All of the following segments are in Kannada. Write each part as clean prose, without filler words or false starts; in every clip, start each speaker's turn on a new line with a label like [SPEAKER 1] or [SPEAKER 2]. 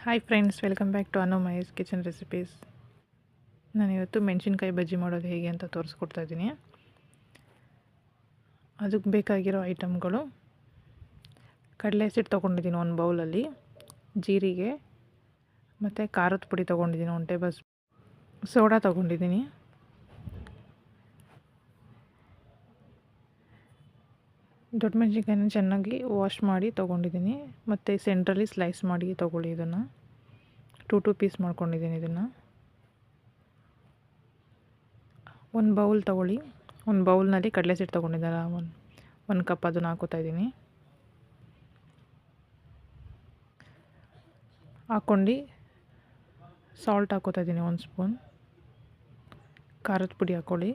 [SPEAKER 1] Hi friends, welcome back to Anu Mahesh kitchen recipes. ನಾನಿವತ್ತು ಮೆಣಸಿನ್ಕಾಯಿ ಬಜ್ಜಿ ಮಾಡೋದು ಹೇಗೆ ಅಂತ ತೋರಿಸ್ಕೊಡ್ತಾ ಇದ್ದೀನಿ. ಅದಕ್ಕೆ ಬೇಕಾಗಿರೋ ಐಟಮ್ಗಳು: ಕಡಲೆ ಹಸಿಟ್ಟು ತೊಗೊಂಡಿದ್ದೀನಿ ಒಂದು ಬೌಲಲ್ಲಿ, ಜೀರಿಗೆ ಮತ್ತು ಖಾರದ ಪುಡಿ ತೊಗೊಂಡಿದ್ದೀನಿ 1 ಟೇಬಲ್ ಸ್ಪೂನ್, ಸೋಡಾ ತೊಗೊಂಡಿದ್ದೀನಿ, ದೊಡ್ಡ ಮೆಣಸಿನ್ಕಾಯಿನ ಚೆನ್ನಾಗಿ ವಾಶ್ ಮಾಡಿ ತೊಗೊಂಡಿದ್ದೀನಿ, ಮತ್ತು ಸೆಂಟ್ರಲ್ಲಿ ಸ್ಲೈಸ್ ಮಾಡಿ ತೊಗೊಳ್ಳಿ. ಇದನ್ನು 2 ಪೀಸ್ ಮಾಡ್ಕೊಂಡಿದ್ದೀನಿ. ಇದನ್ನು ಒಂದು ಬೌಲ್ ತೊಗೊಳ್ಳಿ. ಒಂದು ಬೌಲ್ನಲ್ಲಿ ಕಡಲೆ ಹಿಟ್ಟು ತೊಗೊಂಡಿದ್ದಲ್ಲ, ಒಂದು ಕಪ್ ಅದನ್ನು ಹಾಕೋತಾಯಿದ್ದೀನಿ. ಹಾಕ್ಕೊಂಡು ಸಾಲ್ಟ್ ಹಾಕೋತಾಯಿದ್ದೀನಿ 1 ಸ್ಪೂನ್, ಖಾರದ ಪುಡಿ ಹಾಕ್ಕೊಳ್ಳಿ,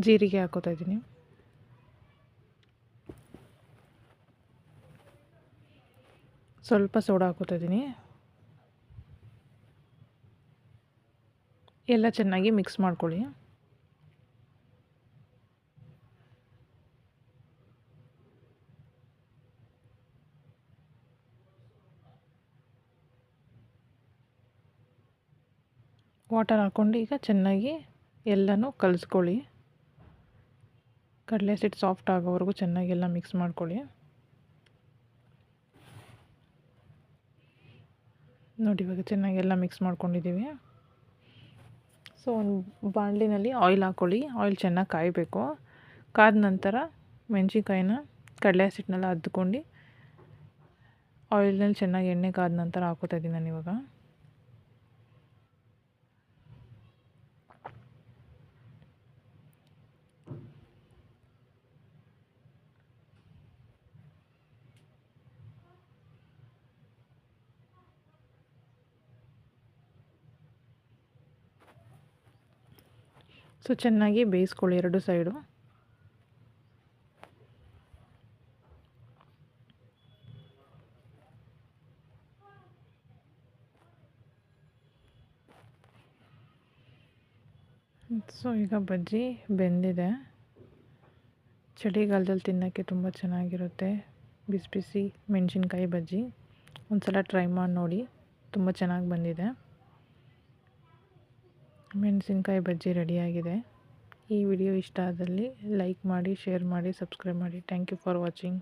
[SPEAKER 1] ಜೀರಿಗೆ ಹಾಕೋತಾಯಿದ್ದೀನಿ, ಸ್ವಲ್ಪ ಸೋಡಾ ಹಾಕೋತಾಯಿದ್ದೀನಿ. ಎಲ್ಲ ಚೆನ್ನಾಗಿ ಮಿಕ್ಸ್ ಮಾಡ್ಕೊಳ್ಳಿ. ವಾಟರ್ ಹಾಕ್ಕೊಂಡು ಈಗ ಚೆನ್ನಾಗಿ ಎಲ್ಲನೂ ಕಲಿಸ್ಕೊಳ್ಳಿ. ಕಡಲೆ ಹಿಟ್ಟು ಸಾಫ್ಟ್ ಆಗೋವರೆಗೂ ಚೆನ್ನಾಗಿ ಎಲ್ಲ ಮಿಕ್ಸ್ ಮಾಡ್ಕೊಳ್ಳಿ. ನೋಡಿ, ಇವಾಗ ಚೆನ್ನಾಗಿ ಎಲ್ಲ ಮಿಕ್ಸ್ ಮಾಡ್ಕೊಂಡಿದ್ದೀವಿ. ಸೊ ಒಂದು ಬಾಣಲಿನಲ್ಲಿ ಆಯಿಲ್ ಹಾಕ್ಕೊಳ್ಳಿ. ಆಯಿಲ್ ಚೆನ್ನಾಗಿ ಕಾಯಬೇಕು. ಕಾದ ನಂತರ ಮೆಣಸಿನ್ಕಾಯಿನ ಕಡಲೆ ಹಿಟ್ಟನ್ನೆಲ್ಲ ಅದ್ಕೊಂಡು ಆಯಿಲ್ನಲ್ಲಿ ಚೆನ್ನಾಗಿ ಎಣ್ಣೆ ಕಾದ ನಂತರ ಹಾಕೋತಾಯಿದ್ದೀನಿ ನಾನು ಇವಾಗ. ಸೊ ಚೆನ್ನಾಗಿ ಬೇಯಿಸ್ಕೊಳ್ಳಿ 2 ಸೈಡು. ಸೊ ಈಗ ಬಜ್ಜಿ ಬೆಂದಿದೆ. ಚಳಿಗಾಲದಲ್ಲಿ ತಿನ್ನೋಕ್ಕೆ ತುಂಬ ಚೆನ್ನಾಗಿರುತ್ತೆ ಬಿಸಿ ಬಿಸಿ ಮೆಣಸಿನ್ಕಾಯಿ ಬಜ್ಜಿ. ಒಂದು ಸಲ ಟ್ರೈ ಮಾಡಿ ನೋಡಿ, ತುಂಬ ಚೆನ್ನಾಗಿ ಬಂದಿದೆ. ಮೆಣಸಿನ್ಕಾಯಿ ಬಜ್ಜಿ ರೆಡಿಯಾಗಿದೆ. ಈ ವಿಡಿಯೋ ಇಷ್ಟ ಆದಲ್ಲಿ ಲೈಕ್ ಮಾಡಿ, ಶೇರ್ ಮಾಡಿ, ಸಬ್ಸ್ಕ್ರೈಬ್ ಮಾಡಿ. Thank you for watching.